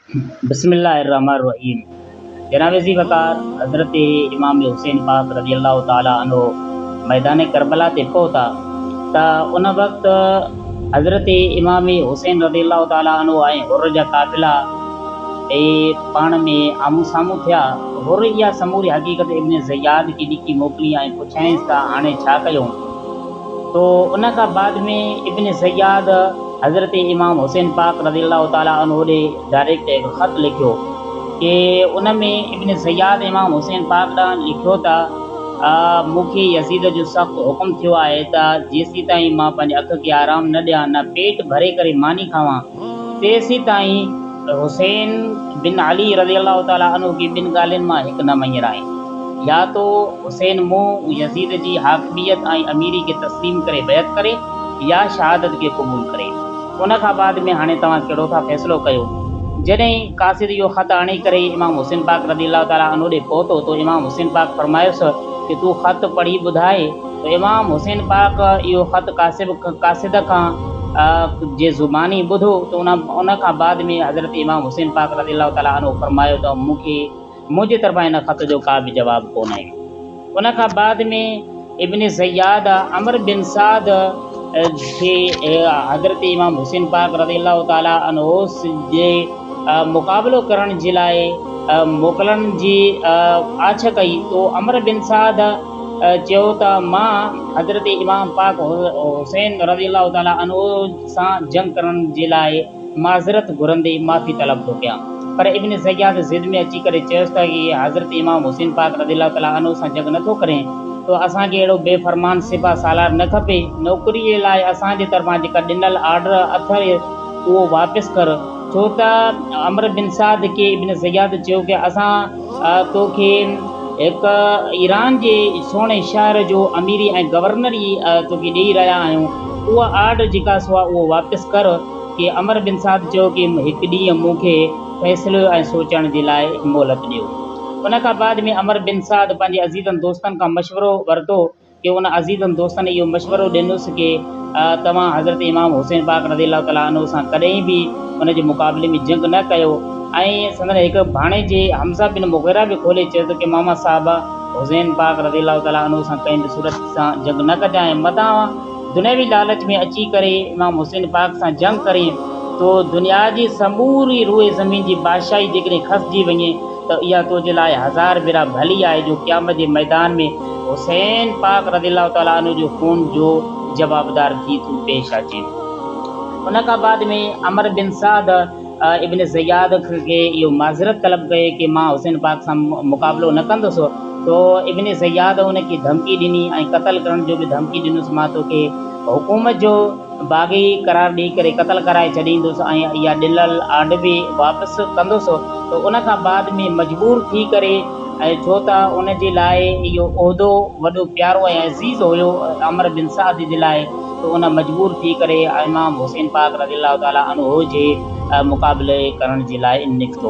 बिस्मिल्लाहिर्रहमानिर्रहीम। जनाब ज़ी वक़ार हज़रत इमाम हुसैन पाक रज़ी अल्लाह ताला अन्हो मैदान करबला ते पहुता त उन वक़्त हज़रत इमाम हुसैन रज़ी अल्लाह ताला अन्हो ऐं हुर जा काफ़िला पाण में आम्हूं साम्हूं थिया। हुर इहा समूरी हक़ीक़त इब्न ज़ियाद खे ॾिठी मोकिली ऐं पुछांइसि त हाणे छा कयूं। तो उन खां बाद में इब्न ज़ियाद हज़रत इमाम हुसैन पाक रज़ी अल्लाह ताला अन्हो ॾे डायरेक्ट हिकु ख़त लिखियो कि उन में इब्न ज़ियाद इमाम हुसैन पाक ॾांहुं लिखियो त मूंखे यज़ीद जो सख़्तु हुकुम थियो आहे त जेसीं ताईं मां पंहिंजे अख खे आराम न ॾियां, न पेट भरे करे मानी खावां, तेसीं ताईं हुसैन बिन अली रज़ी अल्लाह ताला अन्हो खे ॿिनि ॻाल्हियुनि मां हिकु न मञराई। या तो हुसैन मूं यज़ीद जी हाकमियत ऐं अमीरी खे तस्लीम करे बैत करे या शहादत खे क़बूल करे। उन खां बाद में हाणे तव्हां कहिड़ो था फ़ैसिलो कयो। जॾहिं कासिद इहो ख़त आणे करे इमाम हुसैन पाक रज़ी अल्लाह ताला अन्हो ॾे पहुतो तो इमाम हुसैन पाक फरमायोसि कि तूं ख़त पढ़ी ॿुधाए। तो इमाम हुसैन पाक इहो ख़त कासिद खां जे ज़ुबानी ॿुधो। तो उन खां बाद में हज़रत इमाम हुसैन पाक रज़ी अल्लाह ताला अन्हो फरमायो त मूंखे मुंहिंजे तरफ़ां इन ख़त जो का बि जवाबु कोन आहे। उन खां बाद में इब्न ज़ियाद अमर बिन साद खे हज़रत इमाम हुसैन पाक रज़ी अल्लाह ताला अन्हो जे मुक़ाबिलो करण जे लाइ मोकिलण जी आछ कई। तो अमर बिन साद चयो त मां हज़रत इमाम पाक हुसैन रज़ी अल्लाह ताला अन्हो सां जंग करण जे लाइ माज़रत घुरंदे माफ़ी तलब थो कयां। पर इब्न ज़ियाद ज़िद में अची करे चयोसि त कि हज़रत इमाम हुसैन पाक रज़ी अल्लाह ताला अन्हो सां जंग नथो करें, तो असांखे अहिड़ो बेफ़रमान सिपा सालार न खपे। नौकरी जे लाइ असांजे तरफ़ां जेका ॾिनल आर्डर अथई उहो वापसि कर। छो त अमर बिन साद खे इब्न ज़ियाद चयो कि असां तोखे हिकु ईरान जे सोणे शहर जो अमीरी ऐं गवर्नरी तोखे ॾेई रहिया आहियूं। उहा आर्डर जेका सो आहे उहो वापसि कर। कि अमर बिन साद चयो कि हिकु ॾींहुं मूंखे फ़ैसिलो ऐं सोचण जे लाइ मोहलत ॾियो। उन खां बाद में अमर बिन साद पंहिंजे अज़ीज़नि दोस्तनि खां मशवरो वरितो कि उन अज़ीज़नि दोस्तनि इहो मशवरो ॾिनोसि कि तव्हां हज़रत इमाम हुसैन पाक रज़ी अल्लाह ताला अन्हो सां कॾहिं बि उन जे मुक़ाबले में जंग न कयो। ऐं संदन हिकु भाणे जे हमज़ा बिन मुग़िरा बि खोले चयो त कि मामा साहिबा हुसैन पाक रज़ी अल्लाह ताला अन्हो सां कंहिं बि सूरत सां जंग न कजां। ऐं मथां दुनियावी लालच में अची करे इमाम हुसैन पाक सां जंग करें तो दुनिया जी समूरी रूए ज़मीन जी बादशाही जेकॾहिं खसिजी वञे त इहा तुंहिंजे लाइ हज़ार भेरा भली आहे जो क़यामत जे मैदान में हुसैन पाक रज़ी अल्लाह ताला अन्हो जो खून जो जवाबदार थी तूं पेश अचे। उन खां बाद में अमर बिन साद इब्न ज़ियाद खे इहो माज़रत तलब कए कि मां हुसैन पाक सां मुक़ाबिलो न कंदुसि। तो इब्न ज़ियाद उनखे धमकी ॾिनी ऐं क़तल करण जो बि धमकी ॾिनुसि, मां तोखे हुकूमत जो बाग़ी करार ॾेई करे क़तल कराए छॾींदुसि ऐं इहा ॾिनल आर्डर बि वापसि कंदुसि। तो उन खां बाद में मजबूर थी करे ऐं छो त उन जे लाइ इहो उहिदो वॾो प्यारो ऐं अज़ीज़ हुयो अमर बिन साद जे लाइ। तो उन मजबूर थी करे इमाम हुसैन पाक रज़ी अल्लाह ताला अन्हो जे मुक़ाबले करण जे लाइ निकितो।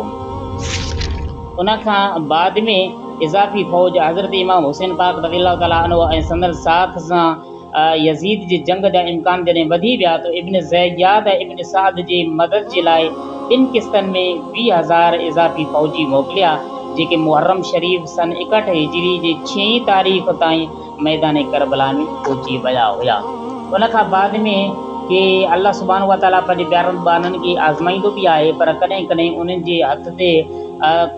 उन खां बाद में इज़ाफ़ी फ़ौज हज़रत इमाम हुसैन पाक रज़ी अल्लाह ताला अन्हो ऐं संदन साथ सां यज़ीद जे जंग जा इम्कान जॾहिं वधी विया तो इब्न ज़ियाद ऐं इब्न साद जे मदद जे लाइ 2 किस्तनि में 20,000 इज़ाफ़ी फ़ौजी मोकिलिया, जेके मुहर्रम शरीफ़ सन 61 हिजरी जे 6 तारीख़ ताईं मैदान करबला में पहुची विया हुया। उन खां बाद में कि अल्लाह सुब्हानहु व तआला पंहिंजे प्यारनि ॿारनि खे आज़माईंदो बि आहे, पर कॾहिं कॾहिं उन्हनि जे हथ ते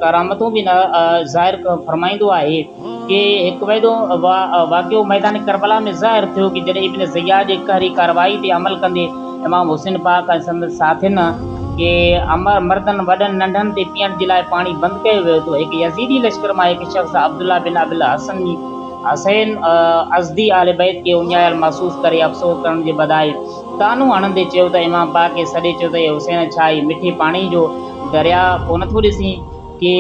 करामतूं बि न ज़ाहिर फरमाईंदो आहे। कि हिकु वेदो वाक़ियो मैदान करबला में ज़ाहिर थियो कि जॾहिं इब्न ज़ियाद जे कहरी कार्रवाई ते अमल कंदे इमाम हुसैन पाक ऐं संदन साथियुनि कि अमर मर्दनि वॾनि नंढनि ते पीअण जे लाइ पाणी बंदि कयो वियो। तो हिकु यज़ीदी लश्कर मां हिकु शख़्स अब्दुल्ला बिन अबिल हसैन अज़दी आले बैत खे उञायल महसूस करे अफ़सोस करण जे बजाए तानू हणंदे चयो त इमाम पाक खे सॾे चयो त हुसैन छा ई मिठे पाणी जो दरिया पोइ नथो ॾिसी कि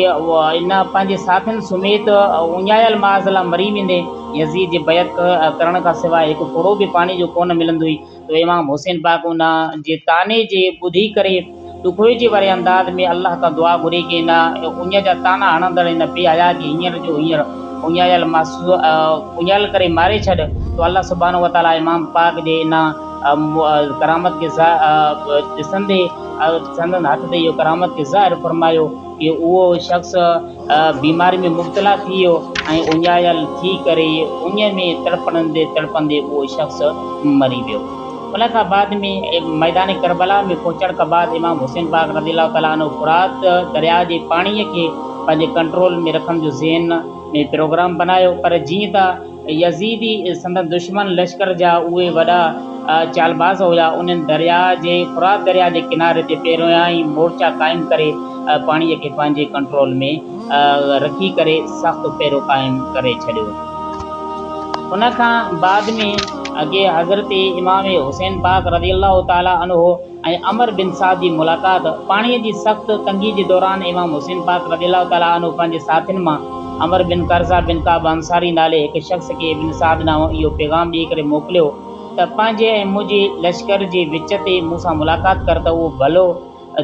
इन पंहिंजे साथियुनि समेत उञायल माज़ला मरी वेंदे। यज़ीद जे बैत करण खां सवाइ हिकु थोरो बि पाणी जो कोन मिलंदो हुई। तो इमाम हुसैन पाक उन जे ताने जे ॿुधी करे ॾुखोइजे वारे अंदाज़ में अल्लाह खां दुआ घुरी कि इन उञ जा ताना हणंदड़ इन बेहया खे हींअर जो हींअर उञायल करे मारे छॾ। तो अल्लाह सुब्हानहु व तआला इमाम पाक जे इन करामत खे ॾिसंदे संदन हथ ते इहो करामत खे ज़ाहिर फरमायो कि उहो शख़्स बीमारी में मुब्तला थी वियो ऐं उञायल थी करे उञ में तड़पंदे तड़पंदे उहो शख़्स मरी वियो। उन खां बाद में मैदान करबला में पहुचण खां बाद इमाम हुसैन पाक रज़ियल्लाहु ताला अन्हु फुरात दरिया जे पाणीअ खे पंहिंजे कंट्रोल में रखण जो ज़हन में प्रोग्राम बनायो। पर जीअं त यज़ीदी संदन दुश्मन लश्कर जा उहे वॾा चालबाज़ हुया, उन्हनि दरिया जे फुरात दरिया जे किनारे ते पहिरियों ई मोर्चा क़ाइमु करे पाणीअ खे पंहिंजे कंट्रोल में रखी करे सख़्तु पहिरो क़ाइमु करे छॾियो। उन खां बाद में अॻे हज़रत इमाम हुसैन पाक रज़ियल्लाहु ताला अन्हु ऐं अमर बिन साद जी मुलाक़ात पाणीअ जी सख़्तु तंगी जे दौरान इमाम हुसैन पाक रज़ियल्लाहु ताला अन्हु पंहिंजे साथियुनि मां अमर बिन कर्ज़ा बिन काब अंसारी नाले हिकु शख़्स खे इब्न साद ॾांहुं इहो पैगाम ॾेई करे मोकिलियो त पंहिंजे ऐं मुंहिंजे लश्कर जे विच ते मूंसां मुलाक़ात कर त उहो भलो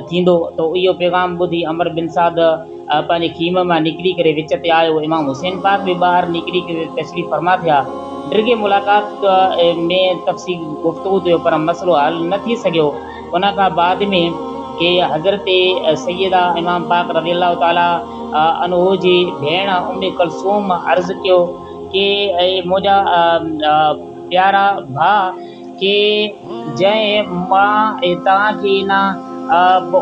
थींदो। त इहो पैगाम ॿुधी अमर बिन साद पंहिंजे खीम मां निकिरी करे विच ते आयो। इमाम हुसैन पाक बि ॿाहिरि निकिरी करे तशरीफ़ फरमा थिया। डिघे मुलाक़ात में तफ़सील गुफ़्तगू थियो पर मसइलो हल न थी सघियो। उन खां बाद में के हज़रत सैयदा इमाम पाक रज़ियल्लाहु ताला अन्हु जी भेण उम्मे कुलसूम अर्ज़ु कयो कि मुंहिंजा प्यारा भाउ के जंहिं मां तव्हांखे न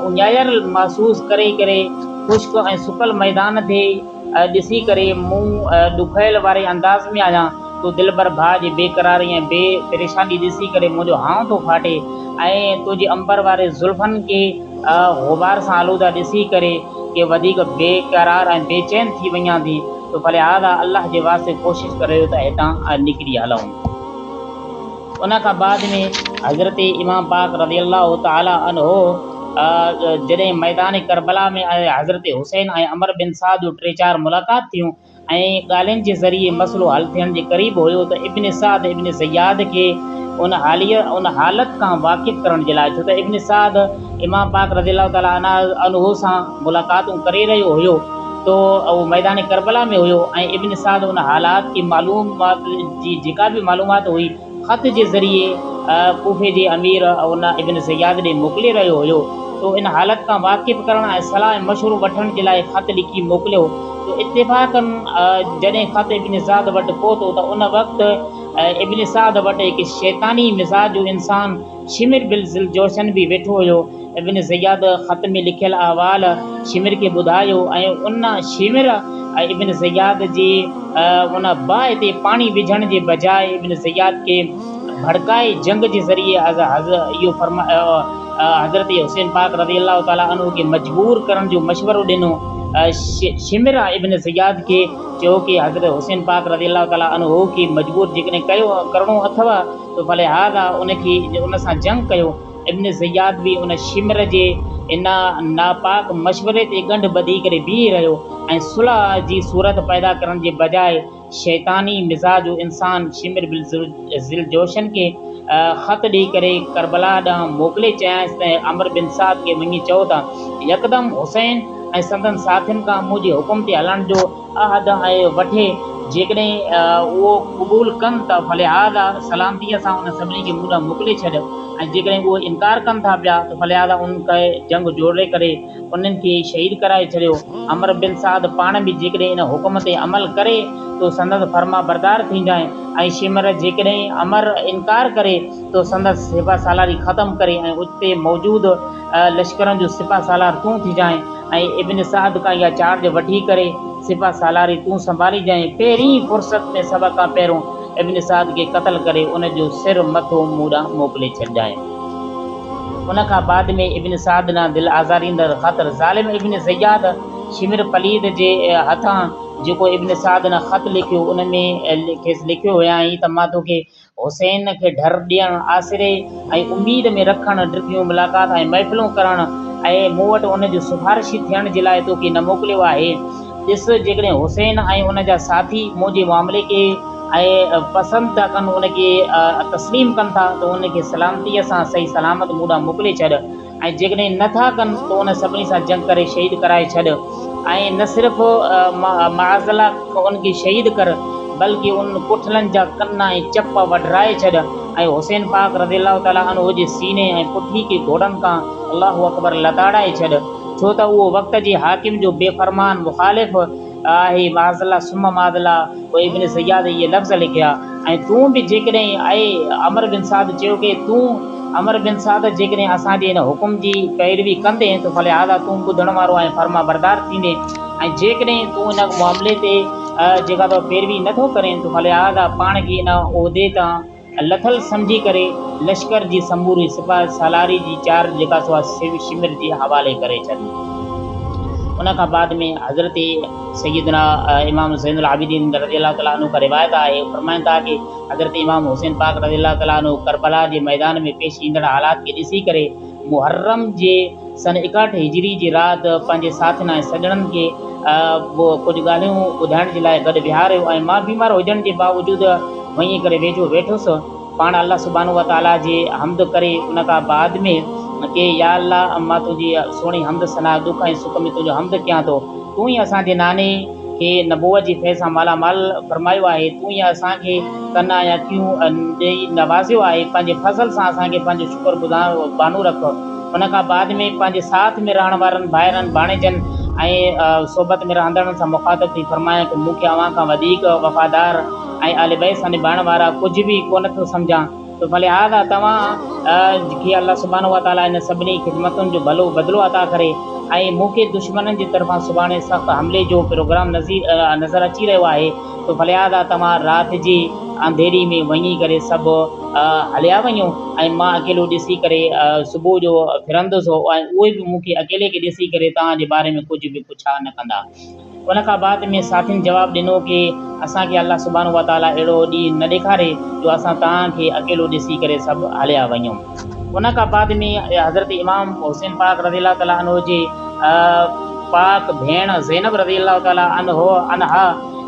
उञायल महसूसु करे करे ख़ुश्क ऐं सुकल मैदान ते ॾिसी करे मूं ॾुखयल वारे अंदाज़ में आहियां। तो दिलबर भाउ जी बेक़रारी ऐं परेशानी ॾिसी करे मुंहिंजो हां थो फाटे ऐं तुंहिंजे अंबर वारे ज़ुल्फ़नि खे ग़ुबार सां आलूदा ॾिसी करे के वधीक बेक़रार ऐं बेचैन थी वञा थी। तो फलिहाज़ा अल्लाह जे वास्ते कोशिशि करियो त हितां निकिरी हलूं। उन खां बाद में हज़रत इमाम पाक रज़ियल्लाहु ताला अन्हु जॾहिं मैदान करबला में हज़रत हुसैन ऐं अमर बिन साद जूं 3-4 मुलाक़ात थियूं ऐं ॻाल्हियुनि जे ज़रिए मसइलो हल थियण जे क़रीब हुयो त इब्न साद इब्न ज़ियाद खे उन हालत खां वाक़िफ़ करण जे लाइ, छो त इब्न साद इमाम पाक रज़ियल्लाहु ताला अन्हु सां मुलाक़ातूं करे रहियो हुयो। तो उहो मैदान करबला में हुयो ऐं इब्न साद उन हालात की मालूमात जी जेका बि मालूमात हुई ख़त जे ज़रिए कूफे जे अमीर उन इब्न ज़ियाद ॾे मोकिले रहियो हुयो। तो इन हालत खां वाक़िफ़ करण ऐं सलाह ऐं मशवरो वठण जे लाइ ख़त लिखी मोकिलियो। तो इत्तेफ़ाक़न जॾहिं ख़त इब्न साद वटि पहुतो त उन वक़्तु इब्न साद वटि हिकु शैतानी मिज़ाज जो इंसान शिमिर बिन ज़िलजोशन भी वेठो हुयो। इब्न ज़ियाद ख़त में लिखियल अहवाल शिमिर खे ॿुधायो ऐं उन शिमिर इब्न ज़ियाद जे उन बाहि ते पाणी विझण जे बजाए इब्न ज़ियाद खे भड़काए जंग जे ज़रिए इहो हज़रत हुसैन पाक रज़ियल्लाहु ताला अन्हु खे मजबूर करण जो मशवरो ॾिनो। शिमिर इब्न ज़ियाद खे चयो कि हज़रत हुसैन पाक रज़ियल्लाहु ताला अन्हु खे मजबूर जेकॾहिं करिणो अथव तो फलिहाज़ा उन सां जंग कयो। इब्न ज़ियाद बि उन शिमिर जे इन नापाक मशवरे ते गंढ ॿधी करे बीह रहियो ऐं सुलह जी सूरत पैदा करण जे बजाए शैतानी मिज़ाज जो इंसान शिमिर बिन ज़िलजोशन खे ख़त ॾेई करे करबला ॾांहुं मोकिले चयाईंसि त अमर बिन साद खे वञी चओ त यकदमि हुसैन ऐं संदन साथियुनि खां मुंहिंजे हुकुम ते हलण जो अहद वठे। जेकॾहिं उहो क़बूल कनि त फलिहाज़ा सलामतीअ सां उन सभिनी खे मूं ॾांहुं मोकिले छॾ ऐं जेकॾहिं उहे इनकार कनि था पिया त फलिहाज़ा उनखे जंग जोड़े करे उन्हनि खे शहीद कराए छॾियो। अमर बिन साद पाण बि जेकॾहिं इन हुकुम ते अमल करे तो संदसि फर्मा बरदार थींदा ऐं शिमिर जेकॾहिं अमर इनकार करे तो संदसि सिपा सालारी ख़तमु करे ऐं उते मौजूदु लश्करनि जो सिपा सालार तूं थी जाएं ऐं इब्न साद खां इहा चार्ज वठी करे सिपा सालारी तूं संभाली जाएं। पहिरीं फुर्सत में सभ खां पहिरियों इब्न साद खे क़तल करे उन जो सिर मथो मूं ॾांहुं मोकिले छॾिजांइ। उन खां बाद में इब्न साद न दिलि आज़ारींदड़ ख़ातिर ज़ालिम इब्न ज़ियाद शिमिर पलीद जे हथां जेको इब्न साद न ख़त लिखियो उन में खेसि लिखियो हुयाईं त मां तोखे हुसैन खे डर ॾियणु आसिरे ऐं उमेद में रखणु डिघियूं मुलाक़ात ऐं महफ़िलूं करणु ऐं मूं वटि उन जो सिफारिशी थियण जे लाइ तोखे न मोकिलियो आहे। ॾिस जेकॾहिं हुसैन ऐं उन जा साथी मुंहिंजे मामले खे ऐं पसंदि था कनि उनखे तस्लीम कनि था त उनखे सलामतीअ सां सही सलामत मूं ॾांहुं मोकिले छॾ ऐं जेकॾहिं नथा कनि त उन सभिनी सां जंग करे शहीद कराए छॾ ऐं न सिर्फ़ु माज़ला उनखे शहीद कर बल्कि उन पुठलनि जा कन ऐं चप वढराए छॾ ऐं हुसैन पाक रज़ियल्लाहु ताला अन्हु जे सीने ऐं पुठी खे घोड़नि खां अल्लाहु अकबर लताड़ाए छॾ, छो त उहो वक़्त जे हाकिम जो बेफ़रमान मुख़ालिफ़ आहे। माज़ल्ला सुम माज़ल्ला पोइ इब्न ज़ियाद इहे लफ़्ज़ लिखिया। ऐं तूं बि जेकॾहिं आहे अमर बिन साद चयो कि तूं अमर बिन साद जेकॾहिं असांजे हिन हुकुम जी पैरवी कंदे त फलिहाज़ा तूं ॿुधण वारो ऐं फर्मा बरदार थींदे, ऐं जेकॾहिं तूं इन मामले ते जेका त पैरवी नथो करें त फलिहाज़ा पाण खे इन उहिदे तां लथल सम्झी करे लश्कर जी समूरी सिपाह सालारी जी चार जेका सो शिमिर जे हवाले करे छॾ। उन खां बाद में हज़रत सैयदना इमाम ज़ैनुल आबिदीन रज़ियल्लाहु तआला अन्हु का रिवायत आहे, फरमाइनि था कि हज़रत इमाम हुसैन पाक रज़ियल्लाहु तआला अन्हु करबला जे मैदान में पेश ईंदड़ हालात खे ॾिसी करे मुहर्रम जे सन 61 हिजरी जी राति पंहिंजे साथियुनि ऐं सॼणनि खे कुझु ॻाल्हियूं ॿुधाइण जे लाइ गॾु विहारियो। ऐं मां बीमार हुजण जे बावजूदि वञी करे वेझो वेठुसि, पाण अल्लाह सुब्हानहु व तआला जे हमद करे। उन खां बाद में कि या अल्लाह मां तुंहिंजी सुहिणी हमद सना दुख ऐं सुख में तुंहिंजो हमद कयां थो। तूं ई असांजे नाने खे नबूवत जी फैज़ सां मालामाल फरमायो आहे, तूं ई असांखे कन ऐं अखियूं ॾेई नवाज़ियो आहे, पंहिंजे फज़ल सां असांखे पंहिंजो शुक्रगुज़ार बानू रख। उन खां बाद में पंहिंजे साथ में रहण वारनि भाइरनि भाणेजनि ऐं सोबत में रहंदड़नि सां मुखातिब थी फरमाए कि मूंखे अव्हां खां वधीक वफ़ादार ऐं आले बैत सां निभाइण वारा कुझु बि कोन थो सम्झां। तो फलिहाज़ा तव्हां खे अल्लाह सुब्हानहु व तआला इन सभिनी ख़िदमतुनि जो भलो बदिलो अता करे। ऐं मूंखे दुश्मननि जी तरफ़ां सुभाणे सख़्तु हमले जो प्रोग्राम नज़र अची रहियो आहे। तो फलिहाज़ा तव्हां राति जी अंधेरी में वञी करे सभु हलिया वञो ऐं मां अकेलो ॾिसी करे सुबुह जो फिरंदुसि, ऐं उहे बि मूंखे अकेले खे ॾिसी करे तव्हांजे बारे में कुझु बि पुछा न कंदा। उन खां बाद में साथियुनि जवाबु ॾिनो कि असांखे अल्लाह सुब्हानहु व तआला अहिड़ो ॾींहुं न ॾेखारे जो असां तव्हांखे अकेलो ॾिसी करे सभु हलिया वञूं। उन खां बाद में हज़रत इमाम हुसैन पाक रज़ियल्लाहु तआला अन्हु जी पाक भेण ज़ैनब रज़ियल्लाहु तआला अन्हा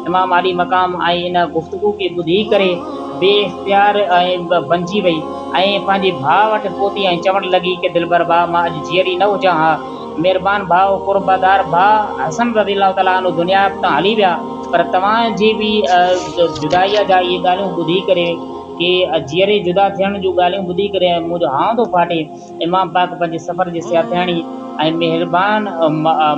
इमाम अली मक़ाम ऐं इन गुफ़्तगू खे ॿुधी करे बेइख़्तियार ऐं बणिजी वई ऐं पंहिंजे भाउ वटि पहुती ऐं चवणु लॻी कि दिलबर भाउ मां अॼु जीअरी न हुजां हा, महिरबानी भाउ कुर्बदार भाउ हसन रज़ियल्लाहु तआला अन्हु दुनिया तां हली विया, पर तव्हांजी बि जुदाईअ जा इहे ॻाल्हियूं ॿुधी करे कि जीअरे जुदा थियण जूं ॻाल्हियूं ॿुधी करे मुंहिंजो हां थो फाटे। इमाम पाक पंहिंजे सफ़र जे सियाथियाणी ऐं महिरबान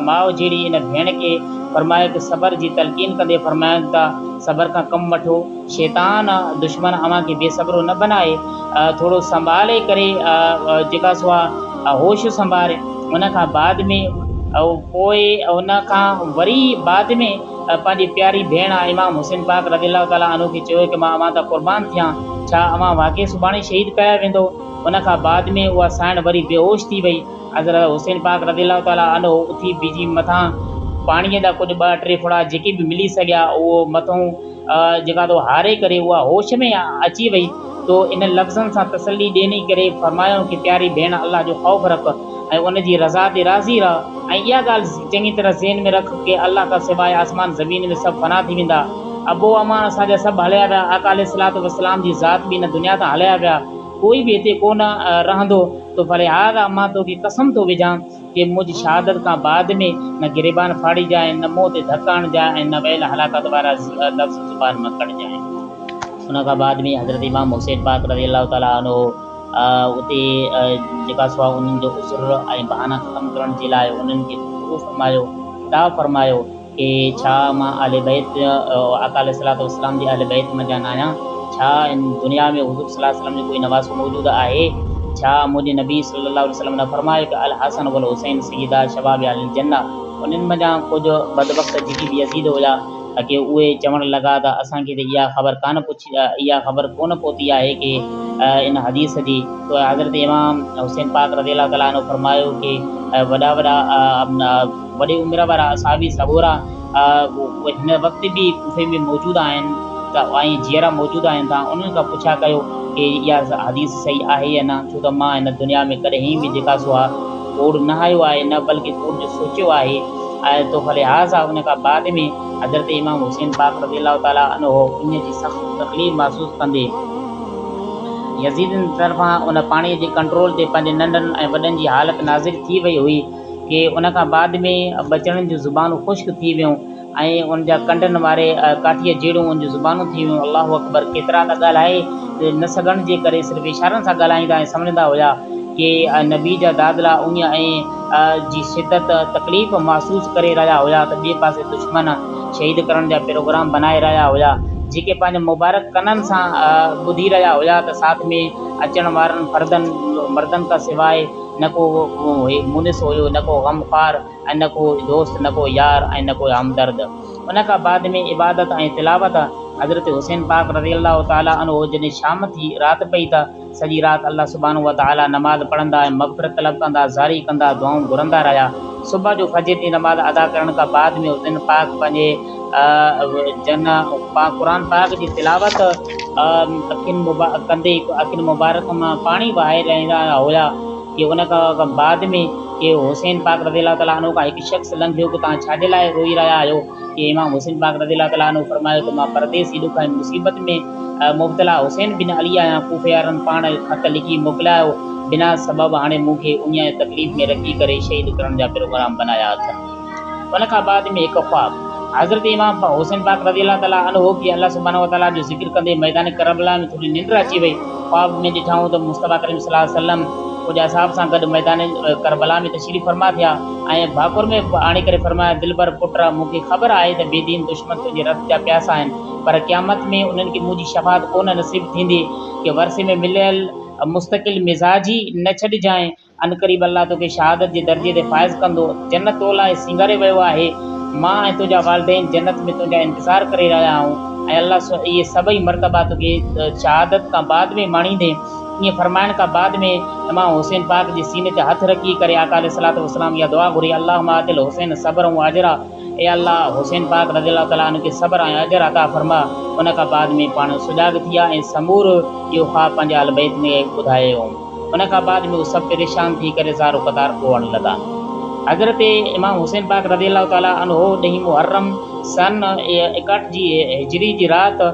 माउ जहिड़ी इन भेण खे फरमायो कि सबर जी तलक़ीन कंदे फरमाइनि था सबर खां कमु वठो, शैतान दुश्मन अव्हांखे बेसब्रो न बनाए, थोरो संभाले करे जेका सो आहे होश संभाले। उन खां बाद में पोइ उन खां वरी बाद में पंहिंजी प्यारी भेण इमाम हुसैन पाक रज़ियल्लाहु तआला अन्हु खे चयो कि मां अव्हां त क़ुर्बान थियां, छा अव्हां वाक़ई सुभाणे शहीद कया वेंदो। उन खां बाद में उहा साइण वरी बेहोश थी वई। हज़रत हुसैन पाक रज़ियल्लाहु तआला अन्हु उथी बीठी मथां पाणीअ जा कुझु 2-3 फुड़ा जेके बि मिली सघिया उहो मथां जेका तो हारे करे उहा होश में अची वई। तो इन लफ़्ज़नि सां तसल्ली ॾिनी करे फरमायो कि प्यारी भेण अल्लाह जो ख़ौफ़ रख ऐं उन जी रज़ा ते राज़ी रह, ऐं इहा ॻाल्हि चङी तरह ज़हन में रख कि अल्लाह खां सवाइ आसमान ज़मीन में सभु फना थी वेंदा। अबो अमा असांजा सभु हलिया विया, आका अलैहिस्सलातु वस्सलाम जी ज़ात बि इन दुनिया तां हलिया विया, कोई बि हिते कोन रहंदो। तो फलिहाज़ा मां तोखे कसम थो विझां कि मुंहिंजी शहादत खां बाद में न गिरेबान फाड़ीजांइ, न मुंहं ते धक हणजांइ, ऐं न वैल हलाकत वारा लफ़्ज़ ज़ुबान मां कढजांइ। उन खां बाद में हज़रत इमाम हुसैन पाक रज़ियल्लाहु तआला अन्हु उते जेका सो आहे उन्हनि जो उसुर ऐं बहाना ख़तमु करण जे लाइ उन्हनि खे फरमायो खिताब फरमायो कि छा मां आले बैत आका अलैहिस्सलातु वस्सलाम जी आले बैत मंझां न आहियां, छा इन दुनिया में हुज़ूर सल्लल्लाहु अलैहि वसल्लम जो कोई नवाज़ो मौजूदु आहे, छा मुंहिंजे नबी सल्लल्लाहु अलैहि वसल्लम ने फरमायो कि अल हसन वल हुसैन सय्यदा शबाब अल जन्ना। उन्हनि मंझां कुझु बदबख़्त जेके बि यज़ीद हुया कि उहे चवणु लॻा त असांखे त इहा ख़बर कोन पहुती आहे कि इन हदीस जी। तो हज़रत इमाम हुसैन पाक रज़ियल्लाहु तआला अन्हु फरमायो कि वॾे उमिरि वारा असहाबी सबूरा हिन वक़्तु बि कुफे में मौजूदु आहिनि त ऐं जीअरा मौजूदु आहिनि, तव्हां उन्हनि खां पुछा कयो कि इहा हदीस सही आहे या न, छो त मां हिन दुनिया में कॾहिं बि जेका सो आहे कूड़ न आयो आहे, न बल्कि कूड़ जो सोचियो आहे। ऐं तो फलिहाज़ा उन खां बाद में हज़रत इमाम हुसैन पाक रज़ियल्लाहु तआला अन्हु इन जी सख़्तु तकलीफ़ महसूसु कंदे यज़ीदनि तरफ़ां उन पाणीअ जे कंट्रोल ते पंहिंजे नंढनि ऐं वॾनि जी हालति नाज़िर थी वई हुई कि उन खां बाद में बचड़नि जूं ज़ुबानूं ख़ुश्क थी वियूं ऐं उन जा कंडनि वारे काठीअ जहिड़ियूं उन जूं ज़ुबानूं थी वियूं। अल्लाहु अकबर, केतिरा त ॻाल्हाए न सघण जे करे सिर्फ़ु इशारनि सां ॻाल्हाईंदा ऐं सम्झंदा हुया कि नबी जा दादला उन जी शिदत तकलीफ़ महसूस करे रहा हुआ त ॿिए पासे दुश्मन शहीद करण जा प्रोग्राम बनाए रहा हुआ, जेके पंहिंजे मुबारक कननि सां ॿुधी रहा हुआ त साथ में अचण वारनि मर्दनि खां सवाइ न को मुनिस हुयो, न को गमख़ार, ऐं न को दोस्त, न को यार, ऐं न को हमदर्द। उन खां बाद में इबादत ऐं तिलावत हज़रत हुसैन पाक रज़ी अल्लाह ताला अन्हु जॾहिं शाम थी राति पई त सॼी राति अल्लाह सुब्हानहु व तआला नमाज़ पढ़ंदा ऐं मग़फ़िरत तलब कंदा, ज़ारी कंदा, दुआऊं घुरंदा रहिया। सुबुह जो फजर जी नमाज़ अदा करण खां बाद में हुसैन पाक पंहिंजे क़ुरान पाक जी तिलावत कंदे अखियुनि मुबारक मां पाणी वहाए रहंदा हुआ कि उन खां बाद में कि हुसैन पाक रज़ी अल्लाह ताला अन्हु खां हिकु शख़्स लंघियो कि तव्हां छाजे लाइ रोई रहिया आहियो, कि इमाम हुसैन पाक रज़ी अल्लाह ताला अन्हु फरमायो त मां परदेसी ॾुख ऐं मुसीबत में मुब्तला हुसैन बिन अली आहियां, कूफे वारनि पाण ख़त लिखी मोकिलियायो बिना सबब हाणे मूंखे उन तकलीफ़ में रखी करे शहीद करण जा प्रोग्राम बनाया अथनि। उन खां बाद में हिकु ख्वाब हज़रत इमाम हुसैन पाक रज़ी अल्लाह ताला अन्हु कि अल्लाह सुब्हानहु व तआला जो ज़िक्र कंदे मैदान करबला में थोड़ी निंड अची वई। ख्वाब में ॾिठाऊं त मुस्तफ़ा करीम सल्लल्लाहु अलैहि वसल्लम कुछ असाब सां गॾु मैदान करबला में तशरीफ़ फरमा थिया ऐं भाकुर में आणे करे फरमाया, दिलबर पुट मूंखे ख़बर आहे त बेदीन दुश्मन तुंहिंजे रत जा प्यासा आहिनि, पर क़यामत में उन्हनि खे मुंहिंजी शफ़ाअत कोन नसीब थींदी कि वरसे में मिलियल मुस्तक़िल मिज़ाजी न छॾिजांइ, अनक़रीब अल्लाह तोखे शहादत जे दर्जे ते फ़ाइज़ कंदो, जन्नत तो लाइ सिंगारे वियो आहे, मां ऐं तुंहिंजा वालिदैन जन्नत में तुंहिंजा इंतज़ार करे रहिया आहियूं ऐं अल्लाह इहे सभई मरतबा तोखे शहादत खां बाद में माणींदे। ईअं फरमाइण खां बाद में इमाम हुसैन पाक जे सीने ते हथ रखी करे आका अलैहिस्सलातु वस्सलाम इहा दुआ घुरी, अल्लाहुम्मा आतिल हुसैन सब्र व अजरा, ए अल्लाह हुसैन पाक रज़ी अल्लाह ताला अन्हु खे सब्र ऐं अजर अता फरमा। उन खां बाद में पाण सुजाग थी विया ऐं समूर इहो ख़्वाब पंहिंजे अहल बैत में ॿुधायो। उन खां बाद में उहे सभु परेशान थी करे ज़ारो क़तार ॻोअण लॻा। हज़रत इमाम हुसैन पाक रज़ी अल्लाह ताला अन्हु ॾहीं मुहर्रम सन 61 जी हिजरी जी राति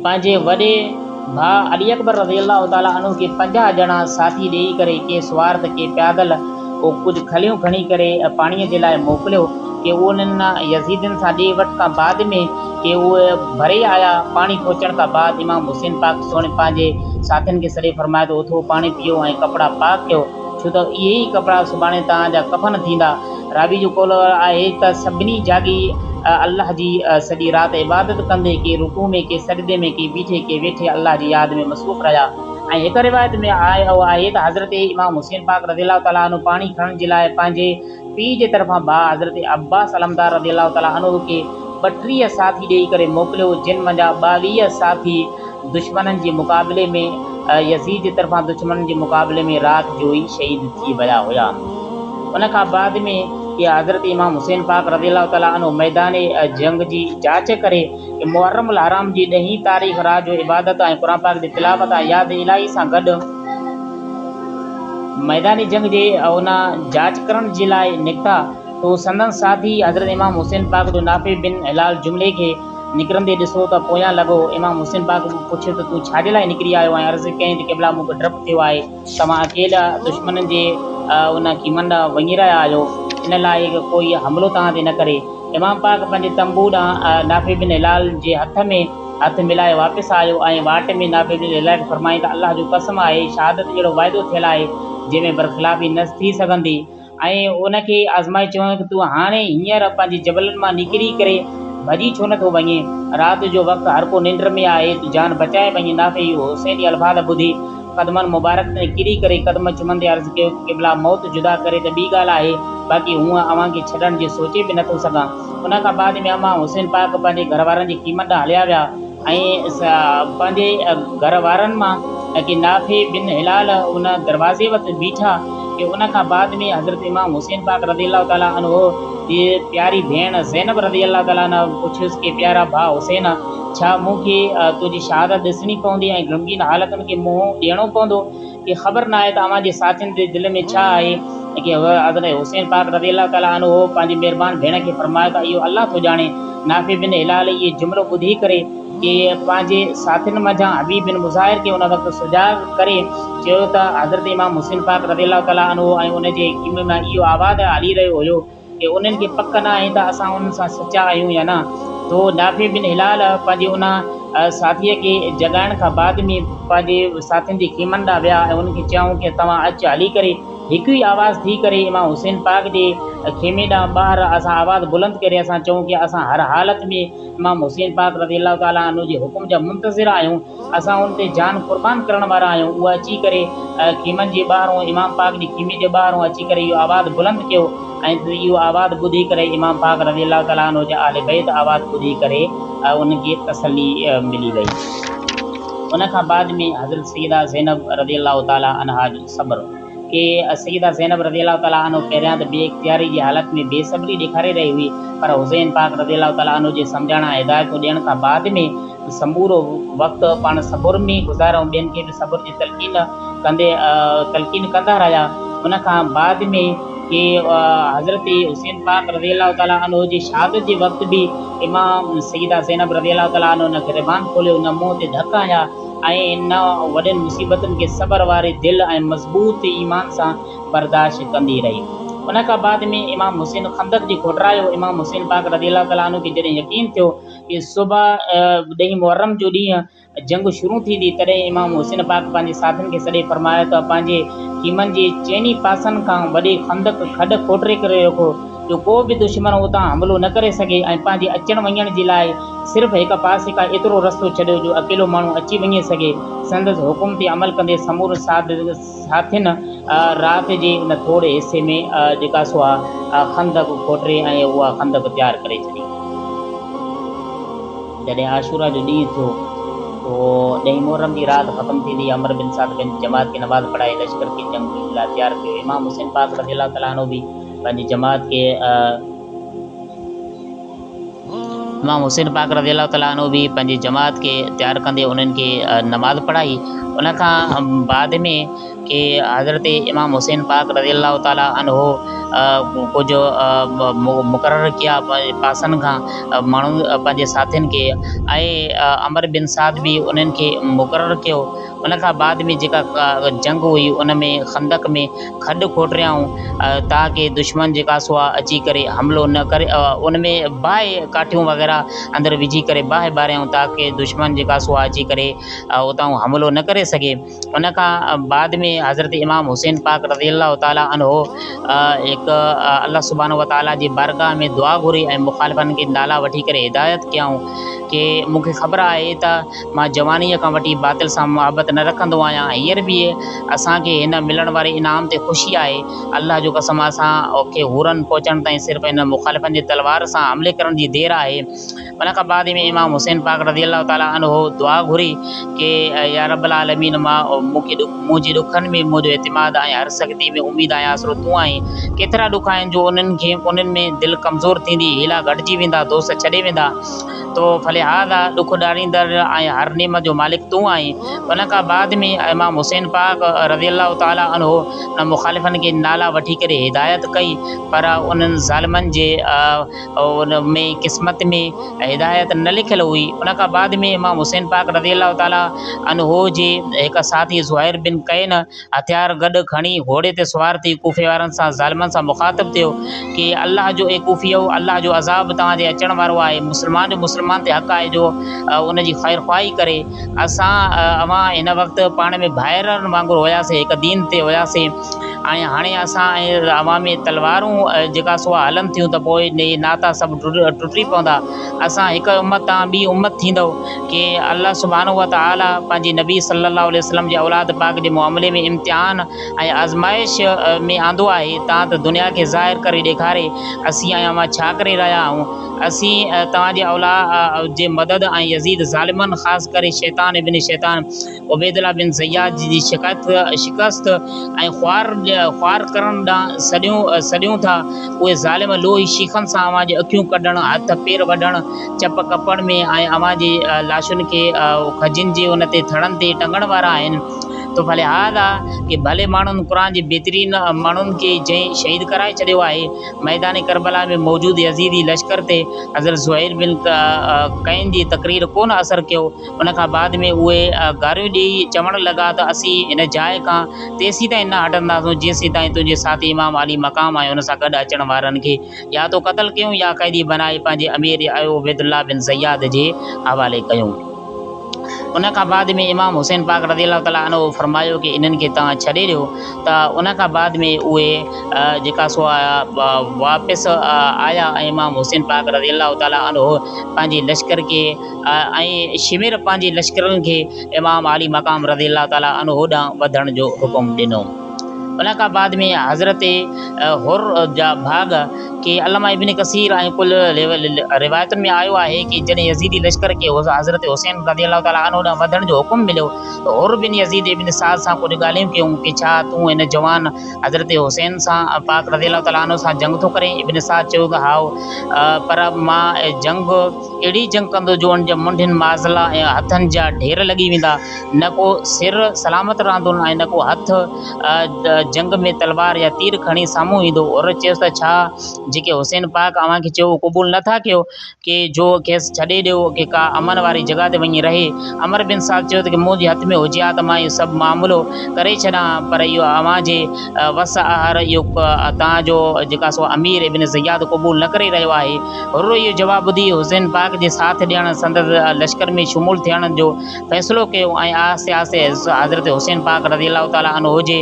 पंहिंजे वॾे भाउ अली अकबर रज़ी अल्लाह ताला अन्हु खे 50 ॼणा साथी ॾेई करे के सुवार त के पैदल कुझु खलियूं खणी करे पाणीअ जे लाइ मोकिलियो कि उन्हनि यज़ीदनि सां ॾे वठ खां बाद में कि उहे भरे आया। पाणी पहुचण खां बाद इमाम हुसैन पाक सोणे पंहिंजे साथियुनि खे सॾे फरमाए थो उथो पाणी पीओ ऐं कपिड़ा पाक कयो, छो त इहे ई कपिड़ा सुभाणे तव्हांजा कफ़न थींदा। रावी जो कौल आहे त सभिनी जागी अल्लाह जी सॼी राति इबादत कंदे के रुकू में के सजदे में के बीठे के वेठे अल्लाह जी यादि में मसरूफ़ रहिया। ऐं हिकु रिवायत में आयो आहे त हज़रत इमाम हुसैन पाक रज़ी अल्लाह ताला अन्हु पाणी खणण जे लाइ पंहिंजे पीउ जे तरफ़ां भाउ हज़रत अब्बास अलमदार रज़ी अल्लाह ताला अन्हु खे 32 साथी ॾेई करे मोकिलियो, जिन मंझां 22 साथी दुश्मननि जे मुक़ाबले में यज़ीद जे तरफ़ां दुश्मननि जे मुक़ाबले में राति जो ई शहीद थी विया हुआ। उन खां बाद में कि हज़रत इमाम हुसैन पाक रज़ी अल्लाह ताला अन्हु मैदान जंग जी जांच करे कि मुहर्रम उल हराम जी 10 तारीख़ राति जो इबादत ऐं क़ुरान पाक जी तिलावत ऐं यादि इलाही सां गॾु मैदानी जंग जे उन जांच करण जे लाइ निकिता तो संदन साथी हज़रत इमाम हुसैन पाक जो नाफ़े बिन हिलाल जुमिले खे निकिरंदे ॾिसो त पोयां लॻो। इमाम हुसैन पाक पुछियो त तूं छाजे लाइ निकिरी आयो ऐं अर्ज़ु कयईं त क़िबला मूंखे डपु थियो आहे, तव्हां अकेला दुश्मननि जे उन कीमन ॾांहुं वञी रहिया आहियो, इन लाइ कोई हमिलो तव्हां ते न करे। इमाम पाक पंहिंजे तंबू ॾांहुं नाफ़े बिन हिलाल जे हथ मिलाए वापसि आयो ऐं वाट में नाफ़े बिन हिलाल खे फरमाईं त अल्लाह जो कसम आहे, शहादत जहिड़ो वाइदो थियल आहे जंहिंमें बरख़िलाफ़ी न थी सघंदी। ऐं उनखे आज़माए चवईं कि तूं हाणे हींअर पंहिंजे जबलनि मां निकिरी करे भॼी छो नथो वञे, राति जो वक़्तु हर को निंड में आहे, तूं जान बचाए वञे। नाफ़े इहो हुसैन जी अल्फाज़ ॿुधी क़दमनि मुबारक ते किरी करे क़दम चुमंदे अर्ज़ु कयो क़िबला मौत जुदा करे त ॿी ॻाल्हि आहे, बाक़ी हूअं अव्हांखे छॾण जी सोचे बि नथो सघां। उन खां बाद में इमाम हुसैन पाक पंहिंजे घर वारनि जी क़ीमत ॾांहुं हलिया विया ऐं पंहिंजे घर वारनि मां कि नाफ़े बिन हिलाल उन दरवाज़े वटि बीठा कि उन खां बाद में हज़रत इमाम हुसैन पाक रज़ी अल्लाह ताला अन्हु जी प्यारी भेण ज़ैनब रज़ी अल्लाह ताला अन्हा पुछियुसि कि प्यारा भाउ हुसैन, छा मूंखे तुंहिंजी शहादत ॾिसणी पवंदी ऐं ग़मगीन हालतुनि खे मुंहुं ॾियणो पवंदो, कि ख़बर न आहे त अव्हांजे साथियुनि जे दिलि में छा आहे। कि हज़रत हुसैन पाक रज़ी अल्लाह ताला अन्हु पंहिंजी महिरबानी भेण खे फरमायो त इहो अल्लाह थो ॼाणे। नाफ़े बिन हिलाल इहे जुमिलो ॿुधी करे कि पंहिंजे साथियुनि मंझां हबीब बिन मुज़ाहिर खे उन वक़्तु सुजाग करे चयो त हज़रत इमाम हुसैन पाक रज़ी अल्लाह ताला अन्हु ऐं उनजे क़ीम में इहो आवाज़ु हली रहियो हुयो कि उन्हनि खे पक न आहे त असां उन्हनि सां सचा आहियूं या न। तो नाफ़े बिन हिलाल पंहिंजे उन साथीअ खे जॻाइण खां बाद में पंहिंजे साथियुनि जे ख़ीमनि ॾांहुं विया ऐं उन्हनि खे चयूं की तव्हां अचु हली करे हिकु ई आवाज़ थी करे इमाम हुसैन पाक जे ख़ेमे ॾांहुं ॿाहिरि असां आवाज़ बुलंद करे असां चऊं की असां हर हालत में इमाम हुसैन पाक रज़ी अलाह ताला अन्हु जे हुकुम जा मुंतज़िर आहियूं, असां उन ते जान क़ुर्बान करण वारा आहियूं। उहा अची करे ख़ीमनि जे ॿाहिरों इमाम पाक जे ख़ीमे जे ॿाहिरों अची करे इहो आवाज़ बुलंद कयो ऐं इहो आवाज़ ॿुधी करे इमाम पाक रज़ी अलाह ताला अन्हु जा आले बैत आवाज़ ॿुधी करे उनखे तसल्ली मिली वई। उन खां बाद में हज़रत सैयदा ज़ैनब रज़ी अलाह ताला अन्हा जो सब्र कि सैयदा ज़ैनब रज़ी अलाह ताला अन्हु पहिरियां त बेइख्तियारी जी हालत में बेसब्री ॾेखारे रही हुई, पर हुसैन पाक रज़ी अलाह ताला अन्हु जे सम्झाइण हिदायतूं ॾियण खां बाद में समूरो वक़्तु पाण सब्र में गुज़ारियो, ॿियनि खे बि सब्र जी तलक़ीन कंदा रहिया। उन खां बाद में कि हज़रत हुसैन पाक रज़ी अलाह ताला अन्हु जी शहादत जे वक़्तु बि इमाम सैयदा ज़ैनब रज़ी अलाह ताला अन्हु न गिरबान खोलियो, न मुंहं ते धक हया ऐं न वॾनि मुसीबतुनि खे सब्र वारे दिलि ऐं मज़बूत ईमान सां बर्दाश्त कंदी रही। उन खां बाद में इमाम हुसैन खंदक जी घुटरायो। इमाम हुसैन पाक रज़ी अलाह ताला अन्हु खे जॾहिं यकीन थियो कि सुबह 10 मुहर्रम जो ॾींहुं जंग शुरू थींदी, तॾहिं इमाम हुसैन पाक पंहिंजे साथियुनि खे सॾे फरमायो त पंहिंजे ख़ीमनि जे चइनी पासनि खां वॾे खंदक खॾ खोटरे करे रखो जो को बि दुश्मन उतां हमिलो न करे सघे ऐं पंहिंजे अचण वञण जे लाइ सिर्फ़ु हिक पासे खां एतिरो रस्तो छॾियो जो अकेलो माण्हू अची वञे सघे। संदसि हुकुम ते अमल कंदे समूर साथियुनि राति जे उन थोरे हिसे में जेका सो आहे खंदक खोटरे ऐं उहा खंदक तयारु करे छॾी। जॾहिं आशूरा जो ॾींहुं थियो तो 10 मुहर्रम जी राति ख़त्म थींदी, अमर बिन साद बिन जमात खे नमाज़ पढ़ाए लश्कर खे जंग लाइ तयारु कयो। इमाम हुसैन पाक रज़ी अलाह ताला अन्हु बि पंहिंजी जमात खे इमाम हुसैन पाक रज़ी अलाह ताला अन्हु बि पंहिंजी जमात खे तयारु कंदे उन्हनि खे नमाज़ पढ़ाई। उन खां बाद में कि हज़रत इमाम हुसैन पाक रज़ी अलाह ताला अन्हु कुझु मुक़ररु कया पासनि खां माण्हू पंहिंजे साथियुनि खे ऐं अमर बिन साद बि उन्हनि खे मुक़ररु कयो। उन खां बाद में जेका जंग हुई उन में खंदक में खॾ खोटरियाऊं ताकि दुश्मन जेका सो आहे अची करे हमिलो न करे, उन में बाहि काठियूं वग़ैरह अंदरि विझी करे बाहि ॿारियाऊं ताकि दुश्मन जेका सो आहे अची करे उतां हमिलो न करे सघे। उन खां बाद में हज़रत इमाम हुसैन पाक रज़ी अलाह ताला अन्हु हिकु अल्लाह सुब्हानहु व तआला जी बारगाह में दुआ घुरी ऐं मुखालिफ़नि खे नाला वठी करे हिदायत कयऊं कि मूंखे ख़बर आहे त मां जवानीअ खां वठी बातिल सां मुहबत न रखंदो आहियां, हींअर बि असांखे हिन मिलण वारे इनाम ते ख़ुशी आहे। अल्लाह जो कसम असांखे हुरनि पहुचण ताईं सिर्फ़ु हिन मुखालिफ़नि जे तलवार सां हमले करण जी देरि आहे। उन खां बाद में इमाम हुसैन पाक रज़ी अलाह ताला अन्हु दुआ घुरी कि या रब्बुल आलमीन मुंहिंजे ॾुखनि में मुंहिंजो एतिमाद ऐं हर सख़्ती में उमेदु ऐं आसिरो तूं आहीं। केतिरा ॾुख आहिनि जो उन्हनि में दिलि कमज़ोर थींदी, हीला घटिजी वेंदा, दोस्त छॾे वेंदा, तो फलिहाज़ा ॾुख ॾारींदड़ ऐं हर नेमत जो मालिक तूं आहीं। उन खां बाद में इमाम हुसैन पाक रज़ी अलाह ताला अन्हु उन मुखालिफ़नि खे नाला वठी करे हिदायत कई, पर उन्हनि ज़ालिमनि जे उन में क़िस्मत में हिदायत न लिखियलु हुई। उन खां बाद में इमाम हुसैन पाक रज़ी अलाह ताला अन्हु जे हिकु साथी ज़ुहैर बिन कैन हथियार गॾु खणी घोड़े ते सुवार थी कूफ़े वारनि सां ज़ालिमनि सां मुखातिबु थियो कि अल्लाह जो कूफ़ियो, अल्लाह जो अज़ाब तव्हांजे अचण वारो आहे। मुस्लमान जो मुस्लमान ते हक़ आहे जो उन जी ख़ैर ख़्वाही करे। अवां हिन वक़्तु पाण में भाइरनि वांगुरु हुयासीं, हिकु दीन ते हुयासीं ऐं हाणे असां ऐं अवां में तलवारूं जेका सो हलनि थियूं त पोइ नाता सभु टुटी पवंदा। असां हिकु उम्मत तां ॿी उम्मत थींदव कि अल्लाह सुब्हानहु व तआला पंहिंजी नबी सल्लल्लाहु अलैहि वसल्लम जे औलाद पाक जे मामले में इम्तिहान ऐं आज़माइश में आंदो आहे। तव्हां त दुनिया खे ज़ाहिर करे ॾेखारे असीं ऐं अवां छा करे रहिया आहियूं। असीं तव्हांजे औलाद जे मदद ऐं यज़ीद ज़ालिमनि ख़ासि करे शैतान इब्न शैतान उबैदुल्लाह बिन ज़ियाद जी शिकस्त ऐं ख़्वार करण ॾांहुं सॾियूं था। उहे ज़ालिम लोही शीखनि सां अवांजी अखियूं कढणु, हथ पेर वढणु, चप कपड़ में ऐं अवांजी लाशुनि खे खजिन जे उन ते थड़नि ते टंगण वारा आहिनि। तो फलिहाज़ा कि भले माण्हुनि क़ुर जे बहितरीन माण्हुनि खे जंहिं शहीद कराए छॾियो आहे, मैदान करबला में मौजूदु यज़ीदी लश्कर ते हज़रत ज़ुहैर बिन कैन जी तक़रीर कोन असरु कयो। उन खां बाद में उहे गारियूं ॾेई चवणु लॻा त असीं हिन जाइ खां तेसीं ताईं न हटंदासीं जेसीं ताईं तुंहिंजे साथी इमाम अली मक़ाम ऐं हुन सां गॾु अचण वारनि खे या तो क़तल कयूं या क़ैदी बनाए पंहिंजे अमीर उबैदुल्लाह बिन ज़ियाद जे हवाले कयूं। उन खां बाद में इमाम हुसैन पाक रज़ी अल्लाह ताला अन्हु फरमायो कि इन्हनि खे तव्हां छॾे ॾियो। त उन खां बाद में उहे जेका सो वापसि आया ऐं इमाम हुसैन पाक रज़ी अल्लाह ताला अन्हु पंहिंजे लश्कर खे ऐं शिमिर पंहिंजे लश्करनि खे इमाम अली मक़ाम रज़ी अल्लाह ताला अन्हु ॾांहुं वधण जो हुकुम ॾिनो। उन खां बाद में हज़रत हुर जा भाग कि अल्लामा इब्न कसीर ऐं कुल रिवायतुनि में आयो आहे कि जॾहिं यज़ीदी लश्कर खे हज़रत हुसैन रज़ी अल्लाह ताला अन्हु ॾांहुं वधण जो हुकुम मिलियो त हुर बिन यज़ीद इब्न साद सां कुझु ॻाल्हियूं कयूं कि छा तूं हिन जवान हज़रत हुसैन सां पाक रज़ी अल्लाह ताला अन्हु सां जंग थो करे। इब्न साद चयो त हाओ, पर मां जंग अहिड़ी जंग कंदो जो उन जे मुंडियुनि माज़ला ऐं हथनि जा ढेर लॻी वेंदा, न को सिर सलामत रहंदो ऐं न को हथ जंग में तलवार या तीर खणी साम्हूं ईंदो। और चयोसि त छा जेके हुसैन पाक अव्हांखे चयो क़बूल नथा कयो कि जो खेसि छॾे ॾियो कि का अमन वारी जॻह ते वञी रहे। अमर बिन साद चयो त कि मुंहिंजे हथ में हुजे हा त मां इहो सभु मामिलो करे छॾां, पर इहो अव्हांजे वस आहार इहो तव्हांजो जेका सो अमीर इब्न ज़ियाद क़बूल न करे रहियो आहे। हुर इहो जवाबु ॿुधी हुसैन पाक जे साथ ॾियणु संदसि लश्कर में शुमूल थियण जो फ़ैसिलो कयो ऐं आहिस्ते आहिस्ते हज़रत हुसैन पाक रज़ी अल्लाह ताला अन्हु जे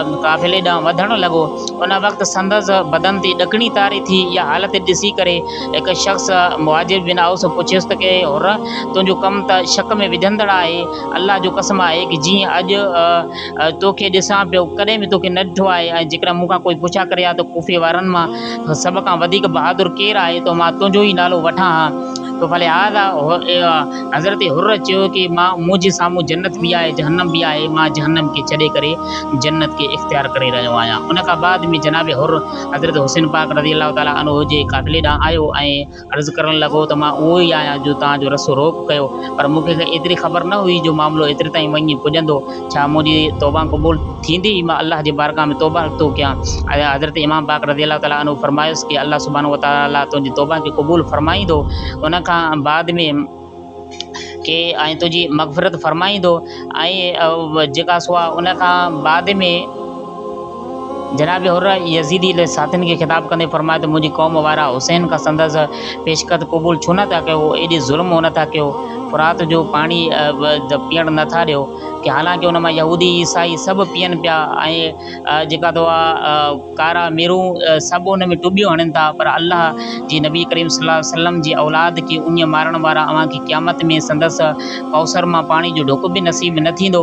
काफ़िले ॾांहुं वधणु लॻो। उन वक़्तु संदसि बदन ते ॾकणी तारी थी। इहा हालत ॾिसी करे हिकु शख़्स मुहाजिर बिन औस पुछियुसि त कि हुर, तुंहिंजो कमु त शक में विझंदड़ आहे। अल्लाह जो कसम आहे कि जीअं अॼु तोखे ॾिसां पियो कॾहिं बि तोखे न ॾिठो आहे, ऐं जेकॾहिं मूंखां कोई पुछा करे हा त कूफे वारनि मां सभ खां वधीक बहादुर केरु आहे त मां तुंहिंजो ई नालो वठां हा। तो भले आदा हज़रत हुर चयो कि मुंहिंजे साम्हूं जन्नत बि आहे, जहन्नम बि आहे, मां जहन्नम खे छॾे करे जन्नत खे इख़्तियार करे रहियो आहियां। उन खां बाद में जनाब हुर हज़रत हुसैन पाक रज़ी अल्लाह ताला अन्हु जे काफ़िले ॾांहुं आयो ऐं अर्ज़ु करणु लॻो त मां उहो ई आहियां जो तव्हांजो रस्तो रोक कयो, पर मूंखे एतिरी ख़बर न हुई जो मामिलो एतिरे ताईं वञी पुॼंदो। छा मुंहिंजी तौबा क़बूल थींदी? मां अल्लाह जे बारगाह में तौबा थो कयां। हज़रत इमाम पाक रज़ी अल्लाह ताला अन्हु फरमायुसि कि अल्लाह सुब्हानहु व तआला तुंहिंजी तौबा खे क़बूल फरमाईंदो, उन खां बाद में के ऐं तुंहिंजी मग़फ़िरत फरमाईंदो। ऐं जेका सो आहे उन खां बाद में जनाब हुर यज़ीदी साथियुनि खे ख़िताब कंदे फरमायो त मुंहिंजी क़ौम वारा हुसैन खां संदसि पेशकत क़बूल छो नथा कयो, एॾी ज़ुल्म नथा कयो, फ़ुरात जो पाणी पीअणु नथा ॾियो, कि हालांकि उन मां यहूदी ईसाई सभु पीअनि पिया ऐं जेका तो आहे कारा मिरूं सभु उन में टुॿियूं हणनि था, पर अल्लाह जी नबी करीम सल्लल्लाहु अलैहि वसल्लम जी औलाद खे उन मारण वारा अव्हांखे क़यामत में संदसि कौसर मां पाणी जो ढुक बि नसीब न थींदो,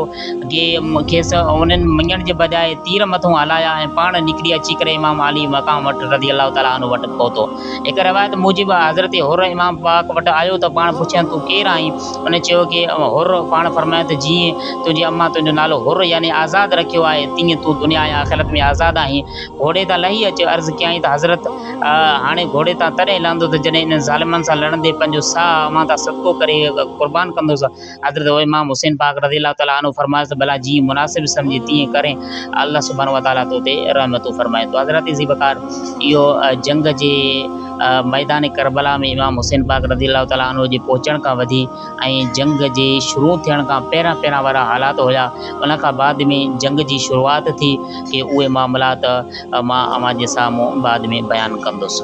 कि खेसि उन्हनि मञण जे बजाए तीर मथां हलाया ऐं पाण निकिरी अची करे इमाम अली मक़ाम वटि रज़ी अल्लाह ताला अन्हु वटि पहुतो। हिकु रिवायत मूजिबि हज़रत हुर इमाम पाक वटि आयो त पाण पुछनि तूं केरु आहीं? उन चयो कि हुर। पाण फरमायो त जीअं तुंहिंजी अम्मा तुंहिंजो नालो हुर यानी आज़ादु रखियो आहे, तीअं तूं दुनिया ऐं आख़िरत में आज़ादु आहीं। घोड़े तां लही अच। अर्ज़ु कयईं त हज़रत हाणे घोड़े तां तॾहिं लहंदो त जॾहिं इन्हनि ज़ालिमनि सां लड़ंदे पंहिंजो साहु अव्हां तां सदको करे क़ुर्बान कंदुसि। हज़रत इमाम हुसैन पाक रज़ी अल्लाह ताला अन्हु फरमायुसि भला जीअं मुनासिब सम्झी तीअं करें, अल्लाह सुब्हानहु व तआला तो ते रहमतूं फरमाए। तो हज़रत ज़ी बकार इहो जंग जे मैदान करबला में इमाम हुसैन पाक रज़ी अल्लाह ताला अन्हु जे पहुचण खां वठी ऐं जंग जे शुरू थियण खां पहिरां वारा हालात हुया। उन खां बाद में जंग जी शुरूआति थी कि उहे मामलात मां अव्हां जे साम्हूं बाद में बयानु कंदुसि।